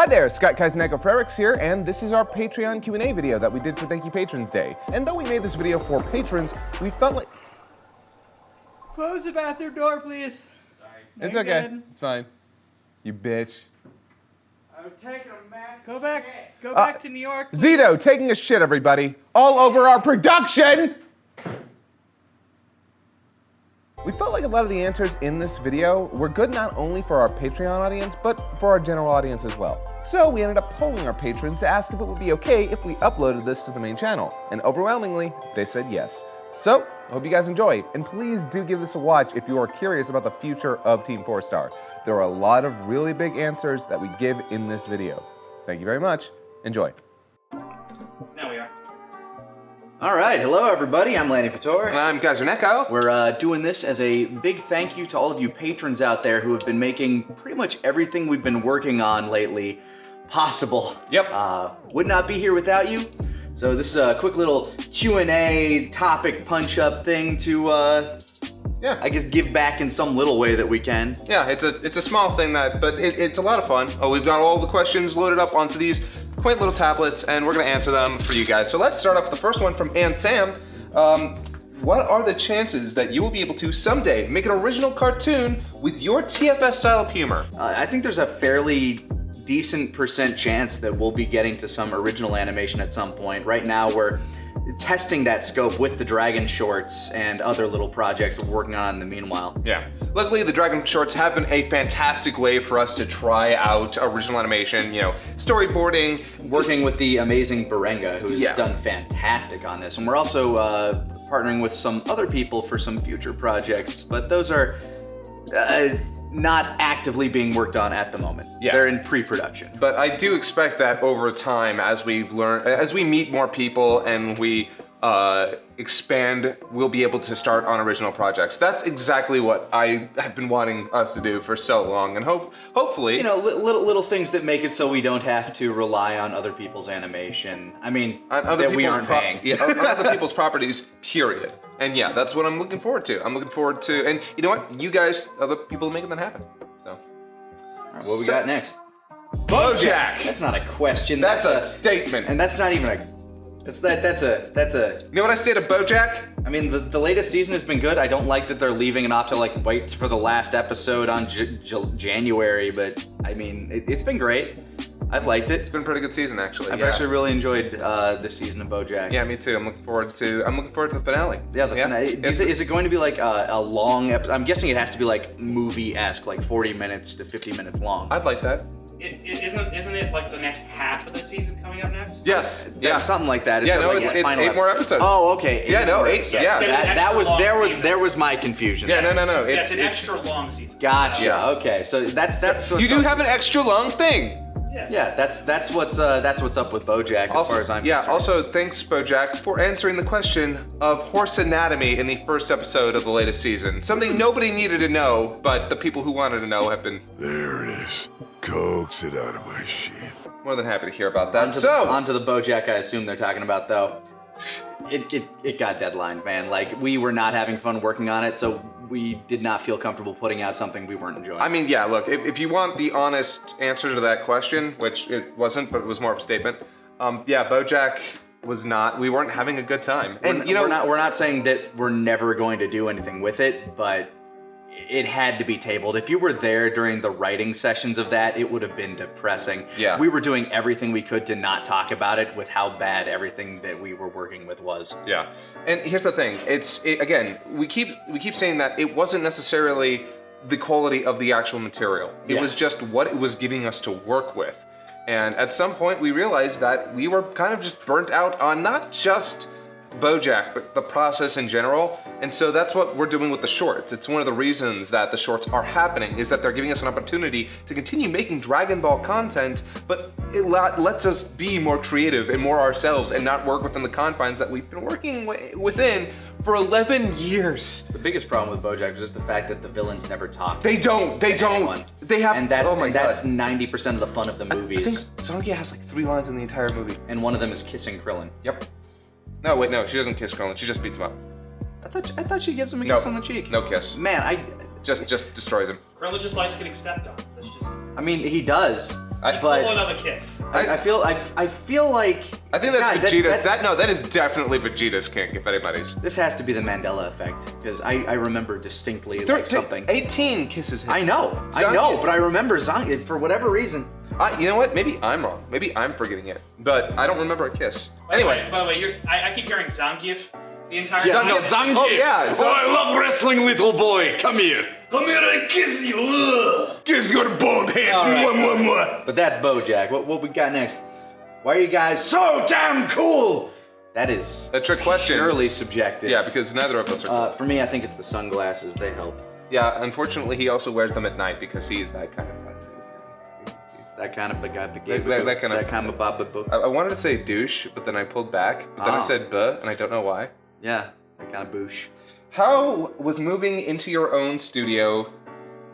Hi there, Scott Kaisenego here, and this is our Patreon Q&A video that we did for Thank You Patrons Day. And though we made this video for patrons, we felt like... Close the bathroom door, please. Sorry. It's okay. It's fine. You bitch. I was taking a massive Go back to New York, please. Zito, taking a shit, everybody. All over our production! We felt like a lot of the answers in this video were good not only for our Patreon audience, but for our general audience as well. So we ended up polling our patrons to ask if it would be okay if we uploaded this to the main channel. And overwhelmingly, they said yes. So, I hope you guys enjoy, and please do give this a watch if you are curious about the future of TeamFourStar. There are a lot of really big answers that we give in this video. Thank you very much. Enjoy. Now we are. All right, hello everybody, I'm Lanny Pator. And I'm Kaisenego. We're doing this as a big thank you to all of you patrons out there who have been making pretty much everything we've been working on lately possible. Yep. Would not be here without you. So this is a quick little Q&A topic punch-up thing to, I guess, give back in some little way that we can. Yeah, it's a small thing, but it's a lot of fun. We've got all the questions loaded up onto these quaint little tablets, and we're gonna answer them for you guys. So let's start off with the first one from Ann Sam. What are the chances that you will be able to someday make an original cartoon with your TFS style of humor? I think there's a fairly decent % chance that we'll be getting to some original animation at some point. Right now we're testing that scope with the Dragon shorts and other little projects we're working on in the meanwhile. Yeah. Luckily, the Dragon shorts have been a fantastic way for us to try out original animation, you know, storyboarding. Working with the amazing Berenga, who's done fantastic on this. And we're also partnering with some other people for some future projects, but those are not actively being worked on at the moment. Yeah. They're in pre-production. But I do expect that over time, as we've learned, as we meet more people and we expand, we'll be able to start on original projects. That's exactly what I have been wanting us to do for so long, and hopefully, you know, little things that make it so we don't have to rely on other people's animation. I mean, on other that we aren't paying. Yeah, on other people's properties. Period. And yeah, that's what I'm looking forward to. I'm looking forward to, and you know what? You guys, other people, are making that happen. So, all right, what we got next? Bojack. That's not a question. That's a statement. And that's not even a. That's a. You know what I say to Bojack? I mean, the latest season has been good. I don't like that they're leaving it off to like wait for the last episode on January, but I mean, it's been great. I've liked it. It's been a pretty good season, actually. I've actually really enjoyed this season of Bojack. Yeah, me too. I'm looking forward to the finale. Yeah, the finale. Is it going to be like a long episode? I'm guessing it has to be like movie-esque, like 40 minutes to 50 minutes long. I'd like that. Isn't it like the next half of the season coming up next? Yes. Yeah. Something like that. It's 8 more episodes. Oh, okay. Yeah, no, 8. Yeah. There was my confusion. Yeah, no. It's an extra long season. Gotcha. Yeah. Okay, so that's you do have an extra long thing. Yeah, that's what's up with Bojack as far as I'm concerned. Yeah, also thanks Bojack for answering the question of horse anatomy in the first episode of the latest season. Something nobody needed to know, but the people who wanted to know have been... There it is. Coax it out of my sheath. More than happy to hear about that. Onto the Bojack I assume they're talking about though. It got deadlined, man. Like, we were not having fun working on it, so we did not feel comfortable putting out something we weren't enjoying. I mean, yeah, look, if you want the honest answer to that question, which it wasn't, but it was more of a statement, yeah, Bojack was not, we weren't having a good time. And, you know, we're not saying that we're never going to do anything with it, but it had to be tabled. If you were there during the writing sessions of that, it would have been depressing. Yeah. We were doing everything we could to not talk about it with how bad everything that we were working with was. Yeah. And here's the thing. Again, we keep saying that it wasn't necessarily the quality of the actual material. It was just what it was giving us to work with. And at some point we realized that we were kind of just burnt out on not just Bojack, but the process in general. And so that's what we're doing with the shorts. It's one of the reasons that the shorts are happening, is that they're giving us an opportunity to continue making Dragon Ball content, but it lets us be more creative and more ourselves and not work within the confines that we've been working within for 11 years. The biggest problem with Bojack is just the fact that the villains never talk. They don't. Anyone. They have. And that's, oh my God. That's 90% of the fun of the movies. I think Sonic has like 3 lines in the entire movie. And one of them is kissing Krillin. Yep. No, wait, no, she doesn't kiss Krillin. She just beats him up. I thought she gives him a kiss on the cheek. No kiss. Man, Just destroys him. Krillin just likes getting stepped on. That's just... I mean, he does. But Pull another kiss. I feel like I think that's God, Vegeta's. That is definitely Vegeta's kink, if anybody's. this has to be the Mandela effect because I remember distinctly like something. 18 kisses him. I know, but I remember Zangief for whatever reason. You know what? Maybe I'm wrong. Maybe I'm forgetting it. But I don't remember a kiss. Anyway. By the way, I keep hearing Zangief the entire Yeah, time. no, Zangief. Oh, yeah. Oh, I love wrestling, little boy. Come here. Come here and kiss you. Kiss your bald head. All right. Mwah, mwah, mwah. But that's Bojack. What we got next? Why are you guys so damn cool? That is A trick question. purely subjective. Yeah, because neither of us are cool. For me, I think it's the sunglasses. They help. Yeah, unfortunately, he also wears them at night because he is that kind of guy. That kind of That kind of- baba. I wanted to say douche, but then I pulled back. But then I Oh. said buh, and I don't know why. Yeah, that kind of boosh. How was moving into your own studio?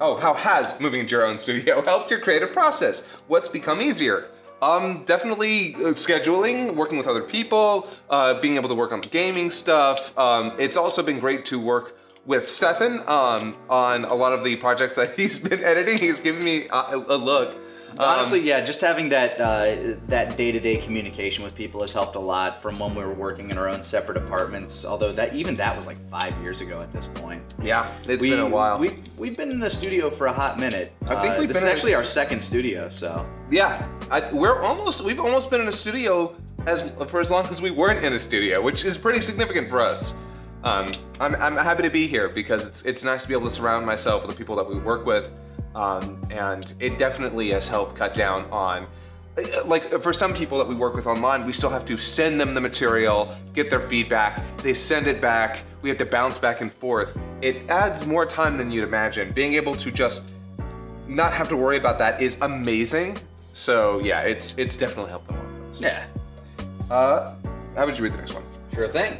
How has moving into your own studio helped your creative process? What's become easier? Definitely scheduling, working with other people, being able to work on the gaming stuff. It's also been great to work with Stefan on a lot of the projects that he's been editing. He's given me a look. Honestly, yeah, just having that day-to-day communication with people has helped a lot from when we were working in our own separate apartments. Although that was like 5 years ago at this point. Yeah, it's been a while. We've been in the studio for a hot minute. I think we've this been is in actually a- our second studio, so. Yeah, we've almost been in a studio for as long as we weren't in a studio, which is pretty significant for us. I'm happy to be here because it's nice to be able to surround myself with the people that we work with, and it definitely has helped cut down on. Like for some people that we work with online, we still have to send them the material, get their feedback, they send it back, we have to bounce back and forth. It adds more time than you'd imagine. Being able to just not have to worry about that is amazing. So yeah, it's definitely helped a lot of us. Yeah. How would you read the next one? Sure thing.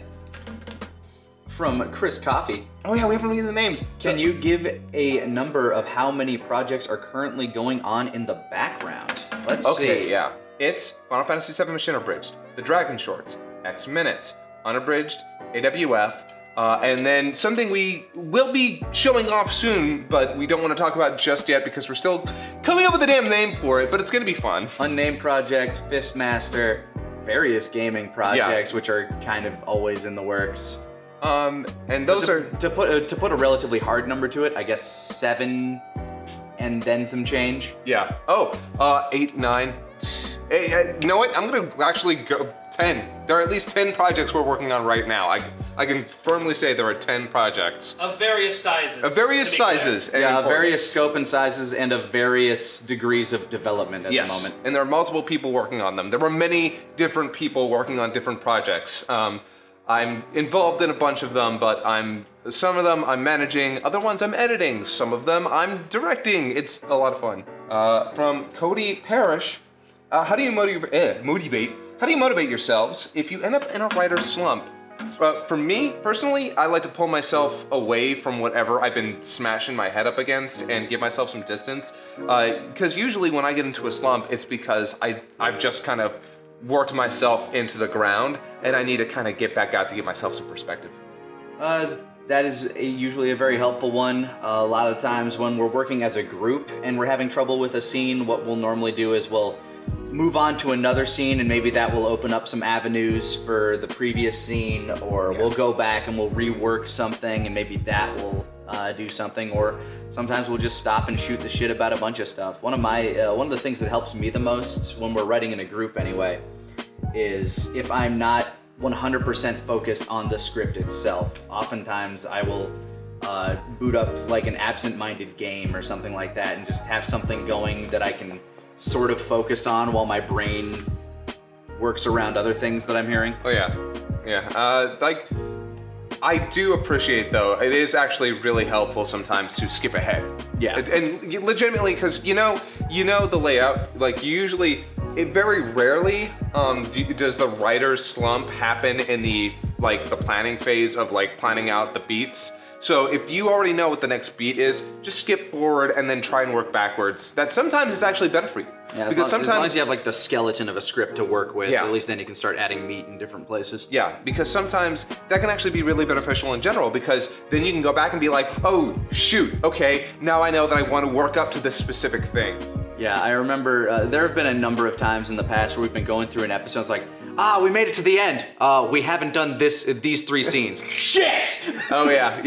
From Chris Coffey. Oh yeah, we haven't read the names. Can you give a number of how many projects are currently going on in the background? Let's Okay, see. yeah. It's Final Fantasy VII Machine Abridged, The Dragon Shorts, X Minutes, Unabridged, AWF, and then something we will be showing off soon, but we don't want to talk about just yet because we're still coming up with a damn name for it, but it's going to be fun. Unnamed Project, Fistmaster, various gaming projects, which are kind of always in the works. And those are... To put a relatively hard number to it, I guess 7 and then some change. Yeah. 8, 9... you know what? I'm going to actually go 10. There are at least 10 projects we're working on right now. I can firmly say there are 10 projects. Of various sizes. Of various to be clear. sizes. And Yeah, importance. various scope and sizes and of various degrees of development at the moment. And there are multiple people working on them. There were many different people working on different projects. I'm involved in a bunch of them, but some of them I'm managing, other ones I'm editing, some of them I'm directing. It's a lot of fun. From Cody Parrish, how do you motivate? How do you motivate yourselves if you end up in a writer's slump? For me, personally, I like to pull myself away from whatever I've been smashing my head up against and give myself some distance. Because usually when I get into a slump, it's because I've just kind of worked myself into the ground and I need to kind of get back out to give myself some perspective. That is usually a very helpful one. A lot of times when we're working as a group and we're having trouble with a scene, what we'll normally do is we'll move on to another scene and maybe that will open up some avenues for the previous scene, or we'll go back and we'll rework something and maybe that will do something, or sometimes we'll just stop and shoot the shit about a bunch of stuff. One of the things that helps me the most when we're writing in a group anyway is if I'm not 100% focused on the script itself. Oftentimes I will boot up like an absent-minded game or something like that and just have something going that I can sort of focus on while my brain works around other things that I'm hearing. Oh yeah. I do appreciate though, it is actually really helpful sometimes to skip ahead. Yeah. And legitimately, because you know the layout, like usually, it very rarely does the writer's slump happen in the planning phase of like planning out the beats. So if you already know what the next beat is, just skip forward and then try and work backwards. That sometimes is actually better for you. Yeah, because as long as you have like the skeleton of a script to work with, Yeah. at least then you can start adding meat in different places. Yeah, because sometimes that can actually be really beneficial in general, because then you can go back and be like, oh shoot, okay, now I know that I want to work up to this specific thing. Yeah, I remember there have been a number of times in the past where we've been going through an episode. It's like, we made it to the end. We haven't done these 3 scenes. Shit! Oh yeah.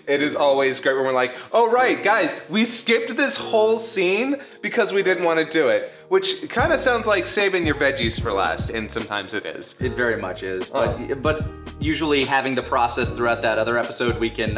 It is always great when we're like, oh right, guys, we skipped this whole scene because we didn't want to do it. Which kind of sounds like saving your veggies for last, and sometimes it is. It very much is. But usually having the process throughout that other episode, we can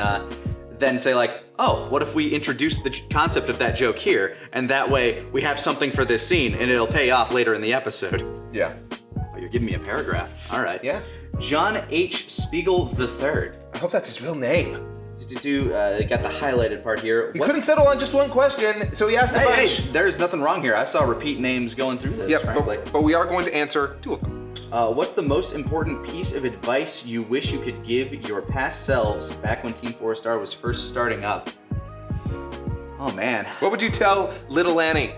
then say like, oh, what if we introduce the concept of that joke here, and that way we have something for this scene, and it'll pay off later in the episode. Yeah. Oh, you're giving me a paragraph. All right. Yeah. John H. Spiegel III. I hope that's his real name. Got the highlighted part here. He couldn't settle on just one question, so he asked a bunch. Hey, there's nothing wrong here. I saw repeat names going through this. Yep, but we are going to answer 2 of them. What's the most important piece of advice you wish you could give your past selves back when TeamFourStar was first starting up? Oh man. What would you tell little Annie?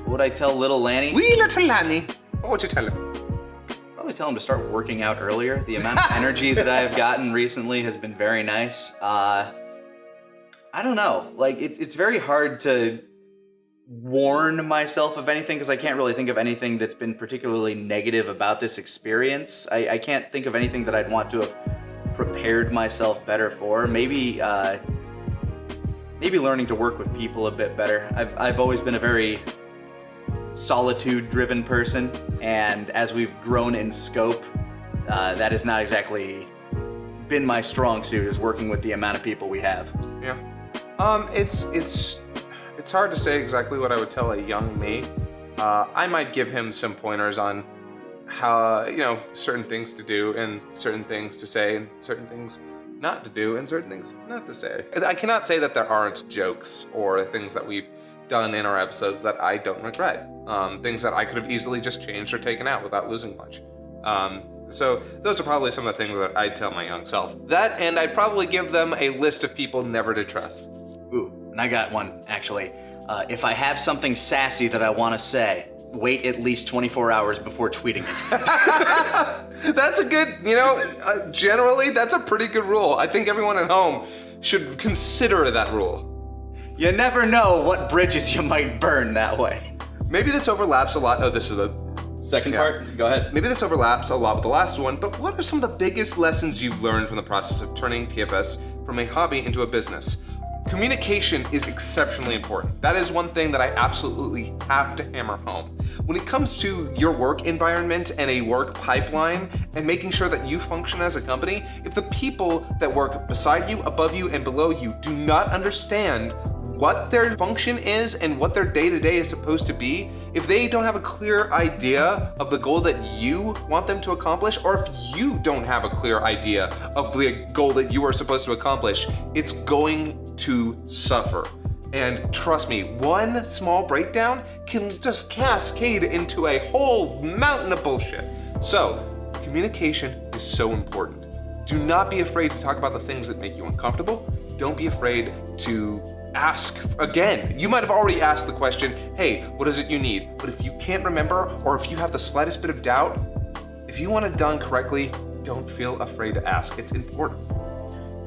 What would I tell little Lanny? Wee little Annie. What would you tell him? Probably tell him to start working out earlier. The amount of energy that I have gotten recently has been very nice. I don't know. Like, it's very hard to warn myself of anything because I can't really think of anything that's been particularly negative about this experience. I can't think of anything that I'd want to have prepared myself better for. Maybe learning to work with people a bit better. I've always been a very solitude-driven person, and as we've grown in scope, that has not exactly been my strong suit, is working with the amount of people we have. Yeah. It's hard to say exactly what I would tell a young me. I might give him some pointers on how, certain things to do and certain things to say and certain things not to do and certain things not to say. I cannot say that there aren't jokes or things that we've done in our episodes that I don't regret. Things that I could have easily just changed or taken out without losing much. So those are probably some of the things that I'd tell my young self. That, and I'd probably give them a list of people never to trust. Ooh, and I got one, actually. If I have something sassy that I want to say, wait at least 24 hours before tweeting it. That's a good, generally, that's a pretty good rule. I think everyone at home should consider that rule. You never know what bridges you might burn that way. Maybe this overlaps a lot. Oh, this is a second part? Go ahead. Maybe this overlaps a lot with the last one, but what are some of the biggest lessons you've learned from the process of turning TFS from a hobby into a business? Communication is exceptionally important. That is one thing that I absolutely have to hammer home. When it comes to your work environment and a work pipeline and making sure that you function as a company, if the people that work beside you, above you, and below you do not understand what their function is and what their day-to-day is supposed to be, if they don't have a clear idea of the goal that you want them to accomplish, or if you don't have a clear idea of the goal that you are supposed to accomplish, it's going to suffer. And trust me, one small breakdown can just cascade into a whole mountain of bullshit. So, communication is so important. Do not be afraid to talk about the things that make you uncomfortable. Don't be afraid to ask again. You might have already asked the question, hey, what is it you need? But if you can't remember, or if you have the slightest bit of doubt, if you want it done correctly, don't feel afraid to ask. It's important.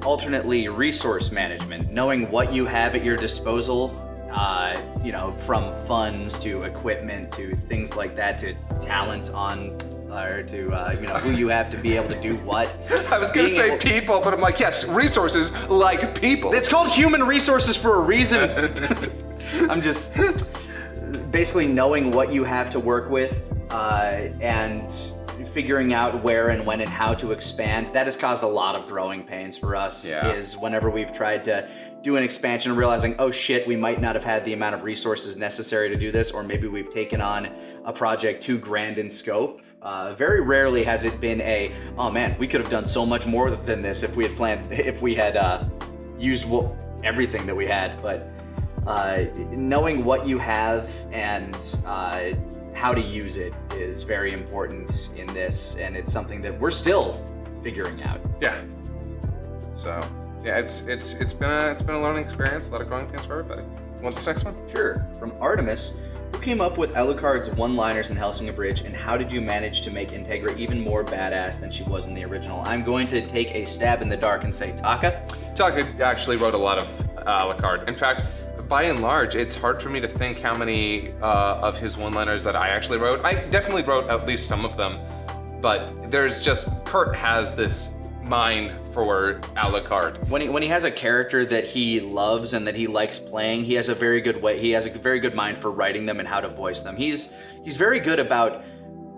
Alternately, resource management, knowing what you have at your disposal, from funds to equipment to things like that, to talent on, or to, who you have to be able to do what. I was gonna say people, but I'm like, yes, resources like people. It's called human resources for a reason. I'm just basically knowing what you have to work with and figuring out where and when and how to expand. That has caused a lot of growing pains for us, is whenever we've tried to do an expansion and realizing, oh shit, we might not have had the amount of resources necessary to do this, or maybe we've taken on a project too grand in scope. Very rarely has it been oh man, we could have done so much more than this if we had planned, if we had used everything that we had. But knowing what you have and how to use it is very important in this, and it's something that we're still figuring out. Yeah. So yeah, it's been a learning experience, a lot of growing pains for everybody. You want this next one? Sure. From Artemis. Who came up with Alucard's one-liners in Hellsinger Bridge, and how did you manage to make Integra even more badass than she was in the original? I'm going to take a stab in the dark and say Taka. Taka actually wrote a lot of Alucard. In fact, by and large, it's hard for me to think how many of his one-liners that I actually wrote. I definitely wrote at least some of them, but there's just, Kurt has this mind for Alucard. When he has a character that he loves and that he likes playing, he has a very good mind for writing them and how to voice them. He's very good about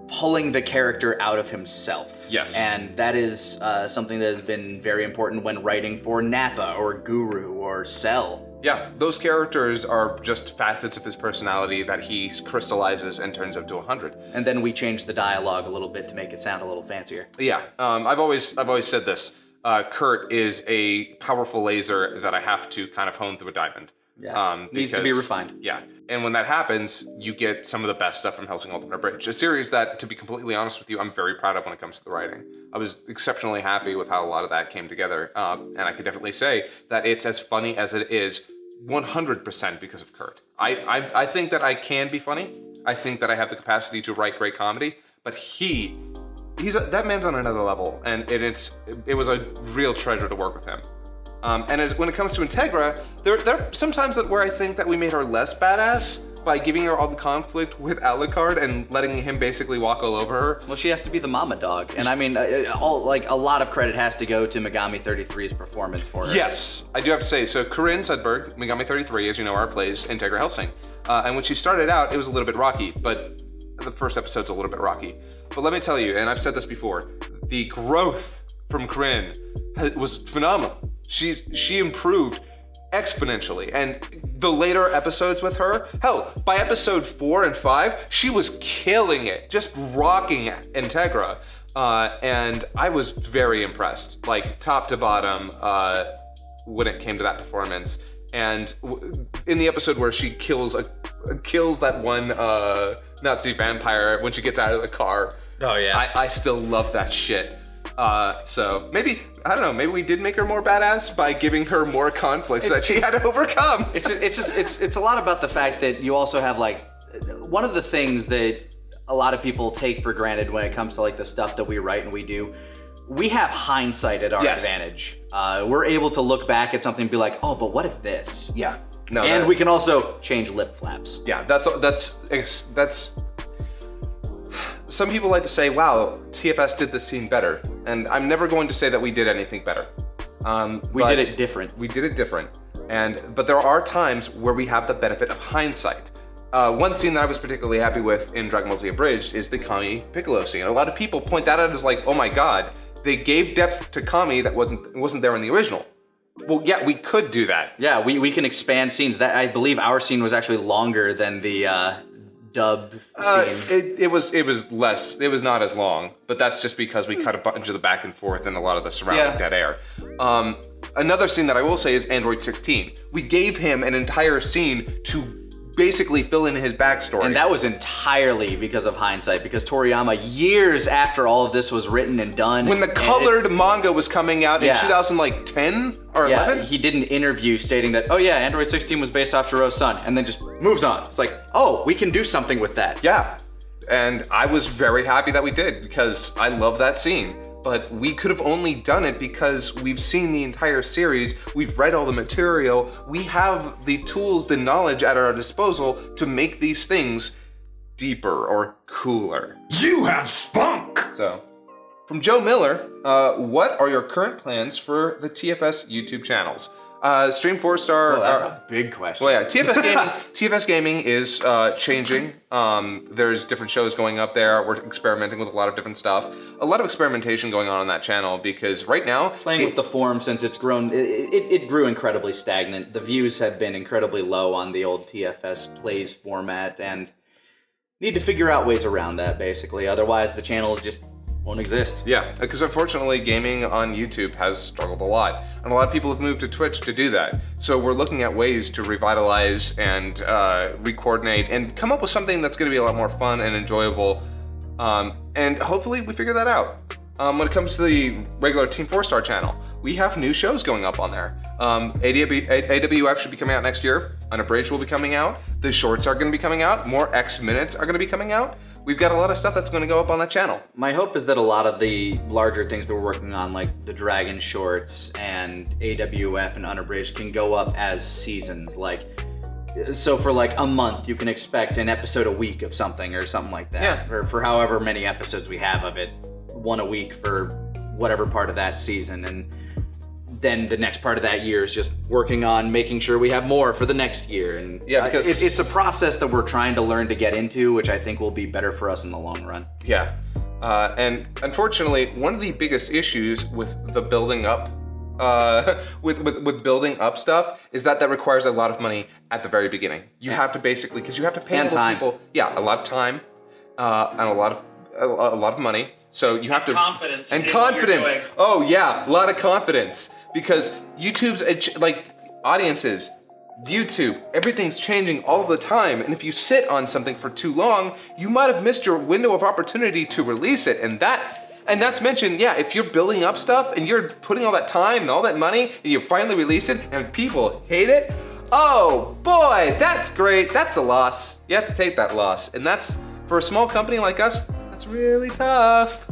pulling the character out of himself. Yes. And that is something that has been very important when writing for Nappa or Guru or Cell. Yeah, those characters are just facets of his personality that he crystallizes and turns up to 100. And then we change the dialogue a little bit to make it sound a little fancier. Yeah, I've always said this. Kurt is a powerful laser that I have to kind of hone through a diamond. Yeah, needs to be refined. Yeah, and when that happens, you get some of the best stuff from Hellsing Ultimate Bridge, a series that, to be completely honest with you, I'm very proud of when it comes to the writing. I was exceptionally happy with how a lot of that came together, and I can definitely say that it's as funny as it is 100% because of Kurt. I think that I can be funny. I think that I have the capacity to write great comedy, but that man's on another level, and it was a real treasure to work with him. And when it comes to Integra, there are some times where I think that we made her less badass by giving her all the conflict with Alucard and letting him basically walk all over her. Well, she has to be the mama dog, and I mean, a lot of credit has to go to Megami 33's performance for her. Yes, I do have to say, so Corinne Sudberg, Megami 33, as you know, plays Integra Hellsing. And when she started out, it was a little bit rocky, but the first episode's a little bit rocky. But let me tell you, and I've said this before, the growth from Corinne was phenomenal. She improved exponentially, and the later episodes with her, hell, by episode 4 and 5, she was killing it, just rocking Integra, and I was very impressed, like top to bottom, when it came to that performance. And in the episode where she kills that one Nazi vampire when she gets out of the car, Oh yeah. I still love that shit. So maybe, I don't know, maybe we did make her more badass by giving her more conflicts that she had to overcome. It's a lot about the fact that you also have one of the things that a lot of people take for granted when it comes to the stuff that we write and we do. We have hindsight at our advantage. We're able to look back at something and be like, oh, but what if this? Yeah. No. And we can also change lip flaps. Yeah, that's. Some people like to say, wow, TFS did this scene better. And I'm never going to say that we did anything better. We did it different. We did it different. But there are times where we have the benefit of hindsight. One scene that I was particularly happy with in Dragon Ball Z Abridged is the Kami Piccolo scene. A lot of people point that out as oh my god, they gave depth to Kami that wasn't there in the original. Well, yeah, we could do that. Yeah, we can expand scenes. That I believe our scene was actually longer than the dub scene. It was less. It was not as long, but that's just because we cut a bunch of the back and forth and a lot of the surrounding dead air. Another scene that I will say is Android 16. We gave him an entire scene to basically fill in his backstory. And that was entirely because of hindsight, because Toriyama, years after all of this was written and done, when the colored manga was coming out in 2010 or 11, he did an interview stating that, oh yeah, Android 16 was based off Jiro's son, and then just moves on. It's like, oh, we can do something with that. Yeah, and I was very happy that we did, because I love that scene. But we could have only done it because we've seen the entire series, we've read all the material, we have the tools, the knowledge at our disposal to make these things deeper or cooler. You have spunk! So, from Joe Miller, what are your current plans for the TFS YouTube channels? TeamFourStar. Oh, that's a big question. Well, yeah, TFS Gaming is changing. There's different shows going up there. We're experimenting with a lot of different stuff. A lot of experimentation going on that channel because right now... Playing with the form since it's grown, it grew incredibly stagnant. The views have been incredibly low on the old TFS Plays format and need to figure out ways around that, basically. Otherwise, the channel just won't exist. Yeah, because unfortunately, gaming on YouTube has struggled a lot. And a lot of people have moved to Twitch to do that. So we're looking at ways to revitalize and re-coordinate and come up with something that's going to be a lot more fun and enjoyable. And hopefully we figure that out. When it comes to the regular TeamFourStar channel, we have new shows going up on there. AWF should be coming out next year. Unabridged will be coming out. The shorts are going to be coming out. More X minutes are going to be coming out. We've got a lot of stuff that's going to go up on that channel. My hope is that a lot of the larger things that we're working on, like the Dragon shorts and AWF and Unabridged, can go up as seasons. Like, So for like a month, you can expect an episode a week of something or something like that. Yeah. Or for however many episodes we have of it, one a week for whatever part of that season. And then the next part of that year is just working on making sure we have more for the next year. And Yeah, because- it's a process that we're trying to learn to get into, which I think will be better for us in the long run. Yeah. And unfortunately, one of the biggest issues with the building up, with building up stuff, is that requires a lot of money at the very beginning. You have to basically, because you have to pay And all the time. people. Yeah, a lot of time, and a lot of money. So you have to Confidence and in what you're confidence. doing. Oh yeah, a lot of confidence because YouTube's like audiences. YouTube, everything's changing all the time, and if you sit on something for too long, you might have missed your window of opportunity to release it, and that's mentioned, yeah, if you're building up stuff and you're putting all that time and all that money, and you finally release it, and people hate it, oh boy, that's great, that's a loss. You have to take that loss, and that's, for a small company like us, that's really tough.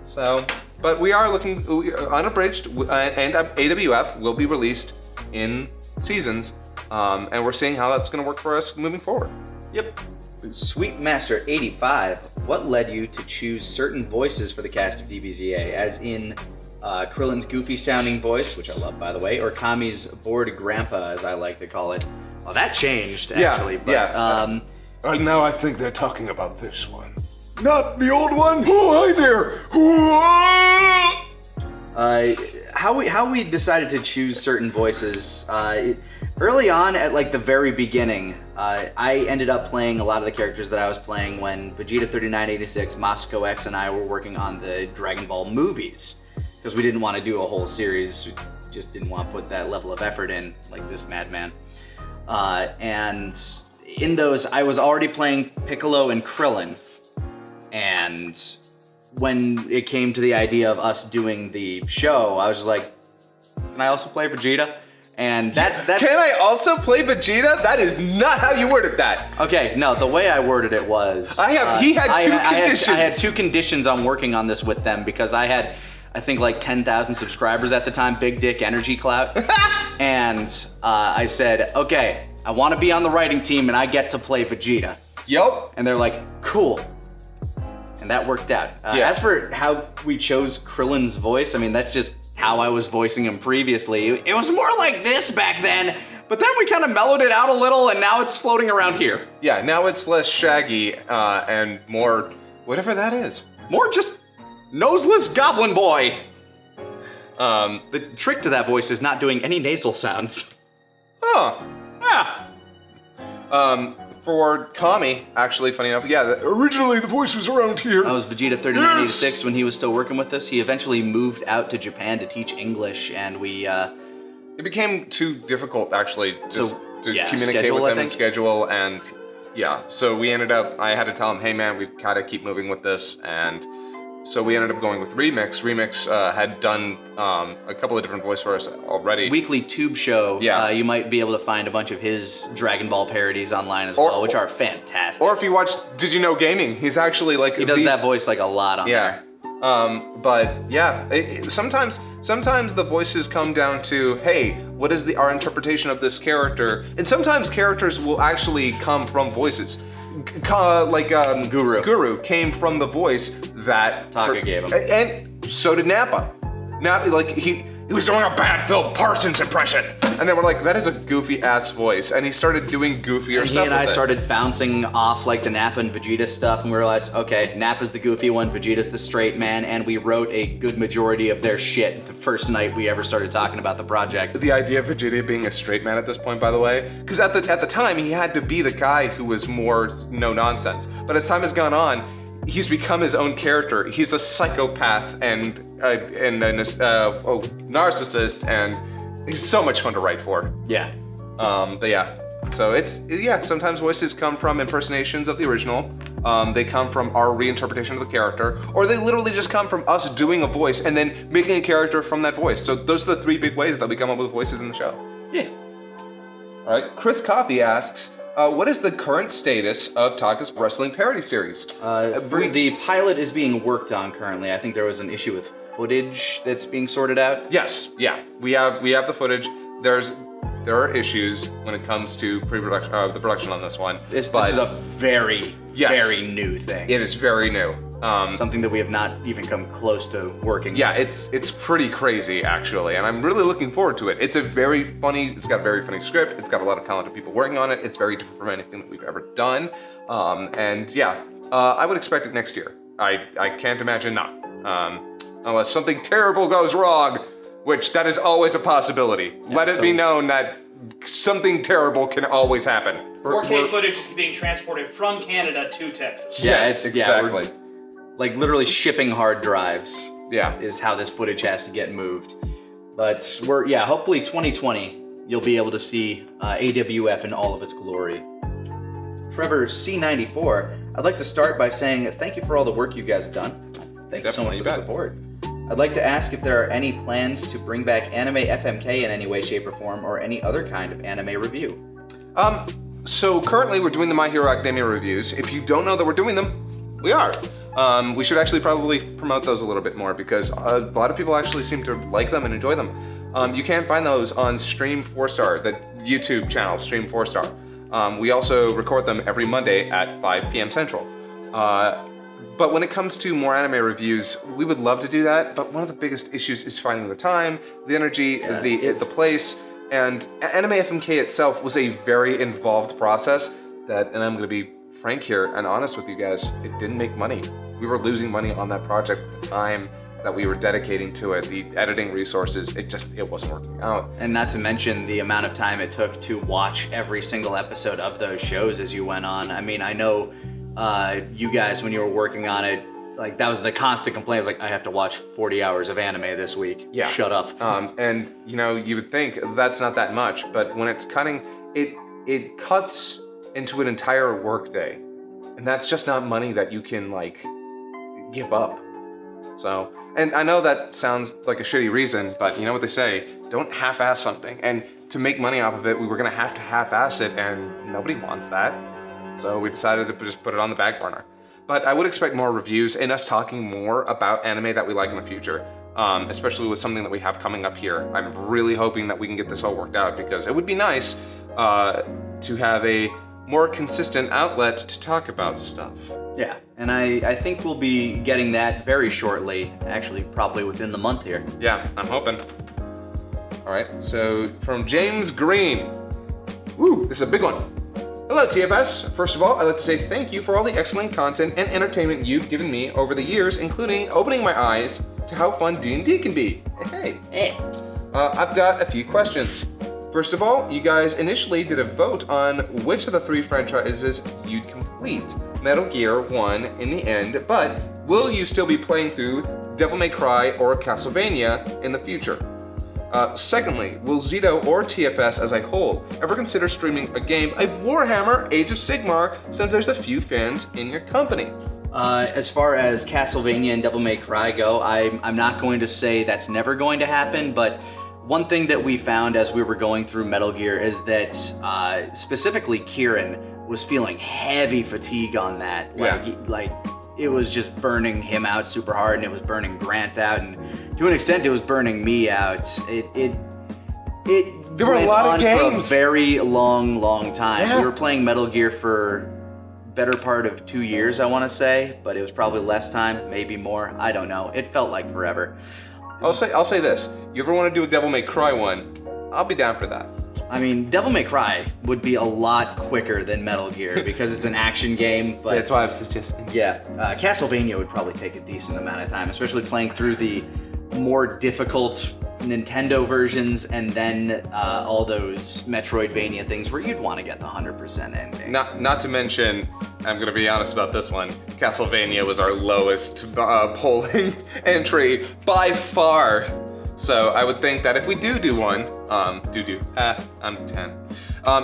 So, but we are looking, Unabridged and AWF will be released in seasons, and we're seeing how that's going to work for us moving forward. Yep. Sweet Master 85, what led you to choose certain voices for the cast of DBZA, as in Krillin's goofy sounding voice, which I love by the way, or Kami's bored grandpa, as I like to call it? Well, that changed actually, Now I think they're talking about this one. Not the old one? Oh, hi there! How we decided to choose certain voices, early on at like the very beginning, I ended up playing a lot of the characters that I was playing when Vegeta 3986, Moscow X, and I were working on the Dragon Ball movies. Because we didn't want to do a whole series, we just didn't want to put that level of effort in, like this madman. And in those, I was already playing Piccolo and Krillin. And when it came to the idea of us doing the show, I was just like, can I also play Vegeta? And that's Can I also play Vegeta? That is not how you worded that. okay. No, the way I worded it was He had two conditions. I had two conditions on working on this with them because I had, I think, like 10,000 subscribers at the time, big dick energy clout, and I said, okay, I want to be on the writing team and I get to play Vegeta. Yup. And they're like, cool. And that worked out. Yeah. As for how we chose Krillin's voice, I mean, that's just how I was voicing him previously. It was more like this back then, but then we kind of mellowed it out a little, and now it's floating around here. Yeah, now it's less shaggy and more whatever that is. More just noseless goblin boy. The trick to that voice is not doing any nasal sounds. Huh. Yeah. For Kami, actually, funny enough, yeah, Originally, the voice was around here. That was Vegeta 3986 when he was still working with us. He eventually moved out to Japan to teach English, and we, it became too difficult, actually, to yeah, communicate schedule, with I him and think. schedule, and yeah, so we ended up, I had to tell him, hey man, we've got to keep moving with this, and so we ended up going with Remix. Remix had done a couple of different voices for us already. weekly tube show. Yeah. You might be able to find a bunch of his Dragon Ball parodies online as well, which are fantastic. Or if you watch Did You Know Gaming, he's actually like he does that voice like a lot on Yeah. there. But yeah, sometimes the voices come down to, hey, what is our interpretation of this character? And sometimes characters will actually come from voices. Guru came from the voice that Taka gave him. and so did Nappa. He was doing a bad Phil Parsons impression, and then we're like, that is a goofy ass voice, and he started doing goofier And stuff. he and I with it. started bouncing off like the Nappa and Vegeta stuff, and we realized, okay, Nappa's the goofy one, Vegeta's the straight man, and we wrote a good majority of their shit the first night we ever started talking about the project. The idea of Vegeta being a straight man at this point, by the way, because at the time he had to be the guy who was more no nonsense. But as time has gone on, he's become his own character. He's a psychopath and a narcissist, and he's so much fun to write for. Yeah. But yeah, so sometimes voices come from impersonations of the original. They come from our reinterpretation of the character, or they literally just come from us doing a voice and then making a character from that voice. So those are the three big ways that we come up with voices in the show. Yeah. All right, Chris Coffey asks, what is the current status of Taka's wrestling parody series? The pilot is being worked on currently. I think there was an issue with footage that's being sorted out. Yes, yeah, we have the footage. There's there are issues when it comes to pre-production, the production on this one. This is a very, very new thing. It is very new. Something that we have not even come close to working. Yeah, it's pretty crazy actually, and I'm really looking forward to it. It's got a very funny script. It's got a lot of talented people working on it. It's very different from anything that we've ever done. I would expect it next year. I can't imagine not. Unless something terrible goes wrong, which that is always a possibility. Let it be known that something terrible can always happen. 4K footage is being transported from Canada to Texas. Yes, exactly. Like literally shipping hard drives. Yeah, is how this footage has to get moved. But hopefully 2020 you'll be able to see AWF in all of its glory. Trevor C94, I'd like to start by saying thank you for all the work you guys have done. Thank you so much for the support. I'd like to ask if there are any plans to bring back Anime FMK in any way, shape, or form, or any other kind of anime review. So currently we're doing the My Hero Academia reviews. If you don't know that we're doing them, we are. We should actually probably promote those a little bit more because a lot of people actually seem to like them and enjoy them. You can find those on TeamFourStar, the YouTube channel, TeamFourStar. We also record them every Monday at 5 p.m. Central. But when it comes to more anime reviews, we would love to do that, but one of the biggest issues is finding the time, the energy, the place, and Anime FMK itself was a very involved process that, and I'm going to be frank here and honest with you guys, it didn't make money. We were losing money on that project at the time that we were dedicating to it, the editing resources, it wasn't working out. And not to mention the amount of time it took to watch every single episode of those shows as you went on. I mean, I know you guys, when you were working on it, like that was the constant complaint. Like, I have to watch 40 hours of anime this week. Yeah. Shut up. And you would think that's not that much, but when it's cutting, it cuts into an entire workday, and that's just not money that you can like give up. So, and I know that sounds like a shitty reason, but you know what they say, don't half-ass something. And to make money off of it, we were gonna have to half-ass it, and nobody wants that. So we decided to just put it on the back burner. But I would expect more reviews and us talking more about anime that we like in the future, especially with something that we have coming up here. I'm really hoping that we can get this all worked out because it would be nice to have a more consistent outlet to talk about stuff. Yeah, and I think we'll be getting that very shortly, actually probably within the month here. Yeah, I'm hoping. All right, so from James Green. Woo, this is a big one. Hello TFS. First of all, I'd like to say thank you for all the excellent content and entertainment you've given me over the years, including opening my eyes to how fun D&D can be. Hey. I've got a few questions. First of all, you guys initially did a vote on which of the 3 franchises you'd complete. Metal Gear 1 in the end, but will you still be playing through Devil May Cry or Castlevania in the future? Secondly, will Zito or TFS as a whole ever consider streaming a game of Warhammer Age of Sigmar, since there's a few fans in your company? As far as Castlevania and Devil May Cry go, I'm not going to say that's never going to happen, but one thing that we found as we were going through Metal Gear is that specifically Kieran was feeling heavy fatigue on that. Like it was just burning him out super hard, and it was burning Grant out, and to an extent it was burning me out. There were a lot of games for a very long time. Yeah. We were playing Metal Gear for better part of 2 years, I want to say, but it was probably less time, maybe more. I don't know. It felt like forever. I'll say this. You ever want to do a Devil May Cry one? I'll be down for that. I mean, Devil May Cry would be a lot quicker than Metal Gear because it's an action game. But that's why I was suggesting. Yeah, Castlevania would probably take a decent amount of time, especially playing through the more difficult Nintendo versions and then all those Metroidvania things where you'd want to get the 100% ending. Not to mention, I'm going to be honest about this one, Castlevania was our lowest polling entry by far. So I would think that if we do one, I'm 10.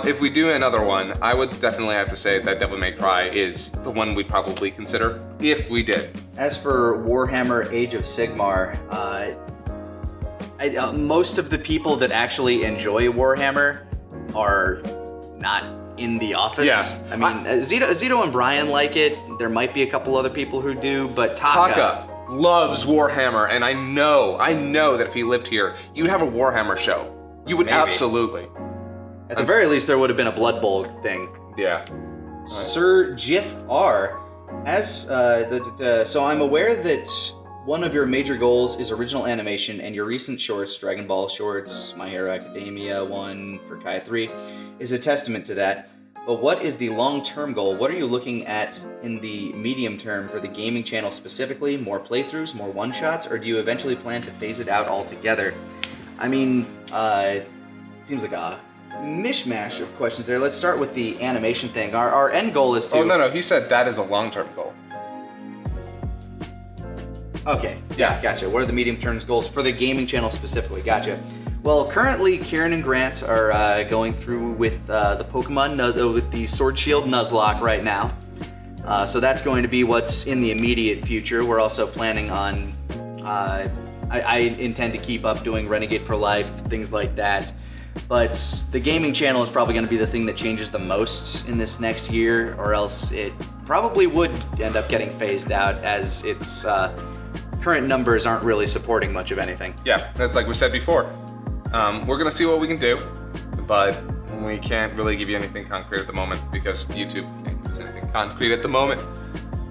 If we do another one, I would definitely have to say that Devil May Cry is the one we'd probably consider, if we did. As for Warhammer Age of Sigmar, most of the people that actually enjoy Warhammer are not in the office. Yeah. I mean, Zito and Brian like it. There might be a couple other people who do, but Taka loves Warhammer, and I know that if he lived here, you'd have a Warhammer show. You would. Maybe. Absolutely. At the very least, there would have been a Blood Bowl thing. Yeah. Sir Jif R. So I'm aware that one of your major goals is original animation, and your recent shorts, Dragon Ball shorts, My Hero Academia one for Kai 3, is a testament to that. But what is the long-term goal? What are you looking at in the medium term for the gaming channel specifically? More playthroughs, more one-shots, or do you eventually plan to phase it out altogether? I mean, seems like a mishmash of questions there. Let's start with the animation thing. Our end goal is to... Oh, no, he said that is a long-term goal. Okay, yeah, gotcha. What are the medium-term goals for the gaming channel specifically? Gotcha. Well, currently, Kieran and Grant are going through with the Pokemon, with the Sword Shield Nuzlocke right now. So that's going to be what's in the immediate future. We're also planning on... I intend to keep up doing Renegade for Life, things like that. But the gaming channel is probably going to be the thing that changes the most in this next year, or else it probably would end up getting phased out as its current numbers aren't really supporting much of anything. Yeah, that's like we said before. We're going to see what we can do, but we can't really give you anything concrete at the moment because YouTube can't give us anything concrete at the moment.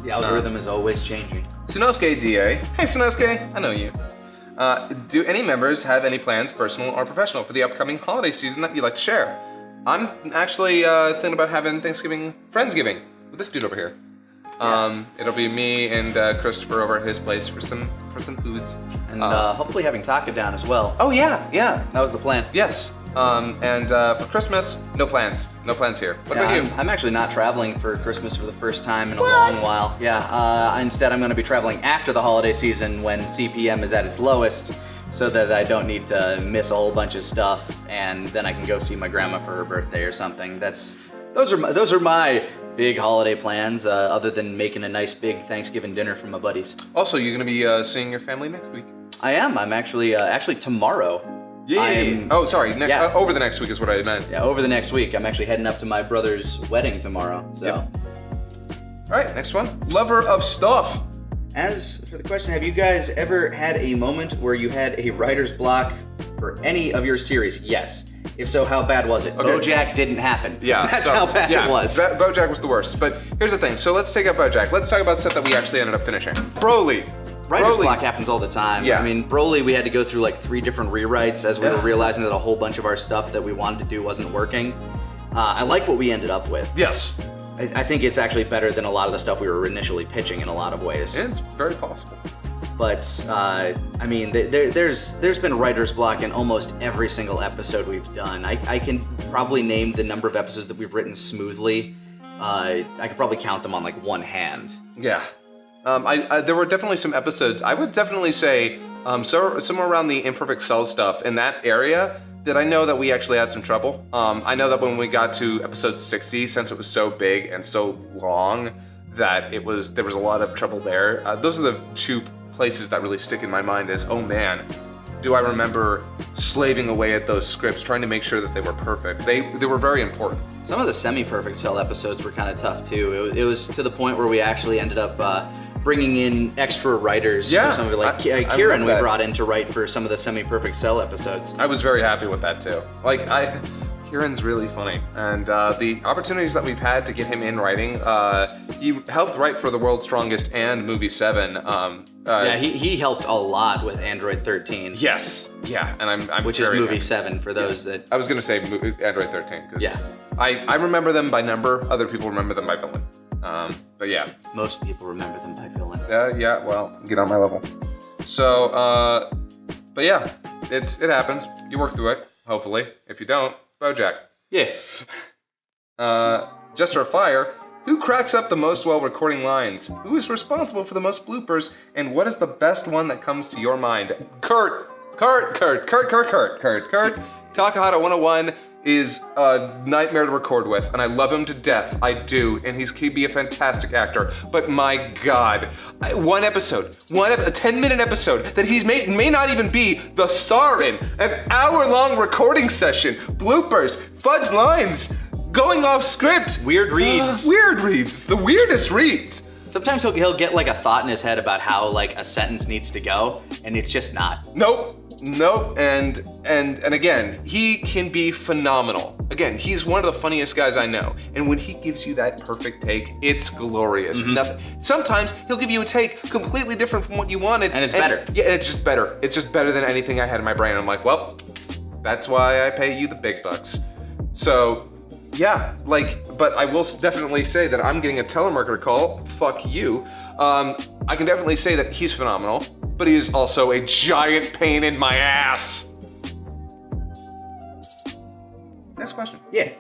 The algorithm is always changing. Sunosuke DA. Hey Sunosuke, I know you. Do any members have any plans, personal or professional, for the upcoming holiday season that you'd like to share? I'm actually thinking about having Friendsgiving with this dude over here. It'll be me and Christopher over at his place for some foods. And hopefully having Taka down as well. Oh yeah. That was the plan. Yes. And for Christmas, no plans. No plans here. What about you? I'm actually not traveling for Christmas for the first time in a long while. Yeah, instead I'm going to be traveling after the holiday season when CPM is at its lowest, so that I don't need to miss a whole bunch of stuff, and then I can go see my grandma for her birthday or something. Those are my big holiday plans, other than making a nice big Thanksgiving dinner for my buddies. Also, you're going to be seeing your family next week. I am. I'm actually tomorrow. Oh, sorry. Over the next week is what I meant. Yeah, over the next week. I'm actually heading up to my brother's wedding tomorrow. So. Yep. All right, next one. Lover of stuff. As for the question, have you guys ever had a moment where you had a writer's block for any of your series? Yes. If so, how bad was it? Okay. Bojack didn't happen. Yeah, that's how bad it was. Bojack was the worst. But here's the thing. So let's take out Bojack. Let's talk about stuff that we actually ended up finishing. Broly. Writer's block happens all the time. Yeah. I mean, Broly, we had to go through like 3 different rewrites as we were realizing that a whole bunch of our stuff that we wanted to do wasn't working. I like what we ended up with. Yes. I think it's actually better than a lot of the stuff we were initially pitching in a lot of ways. It's very possible. But, I mean, there's been writer's block in almost every single episode we've done. I can probably name the number of episodes that we've written smoothly. I could probably count them on like one hand. Yeah. There were definitely some episodes, I would definitely say, somewhere around the imperfect Selves stuff in that area, that I know that we actually had some trouble. I know that when we got to episode 60, since it was so big and so long, that there was a lot of trouble there. Those are the 2 places that really stick in my mind as, oh man, do I remember slaving away at those scripts, trying to make sure that they were perfect. They were very important. Some of the semi-perfect Cell episodes were kind of tough too. It was to the point where we actually ended up bringing in extra writers for some of it. Like Kieran we brought in to write for some of the semi-perfect Cell episodes. I was very happy with that too. Kieran's really funny, and the opportunities that we've had to get him in writing, he helped write for The World's Strongest and Movie 7. He helped a lot with Android 13. Yes, yeah, and I'm which is Movie 7 for those that... I was going to say Android 13, because I remember them by number, other people remember them by villain. But yeah. Most people remember them by villain. Yeah, well, get on my level. So, but yeah, it happens. You work through it, hopefully. If you don't, Bojack. Yeah. Jester of Fire. Who cracks up the most while recording lines? Who is responsible for the most bloopers? And what is the best one that comes to your mind? Kurt. Takahata 101 is a nightmare to record with, and I love him to death. I do, and he'd be a fantastic actor. But my God, a 10-minute episode that he's may not even be the star in, an hour-long recording session, bloopers, fudge lines, going off script, weird reads. It's the weirdest reads. Sometimes he'll get like a thought in his head about how like a sentence needs to go, and it's just not. Nope. Nope. And again, he can be phenomenal. Again, he's one of the funniest guys I know. And when he gives you that perfect take, it's glorious. Nothing. Sometimes he'll give you a take completely different from what you wanted. And it's better. Yeah, and it's just better. It's just better than anything I had in my brain. I'm like, well, that's why I pay you the big bucks. So, yeah, but I will definitely say that I'm getting a telemarketer call. Fuck you. I can definitely say that he's phenomenal, but he is also a giant pain in my ass. Next question. Yeah.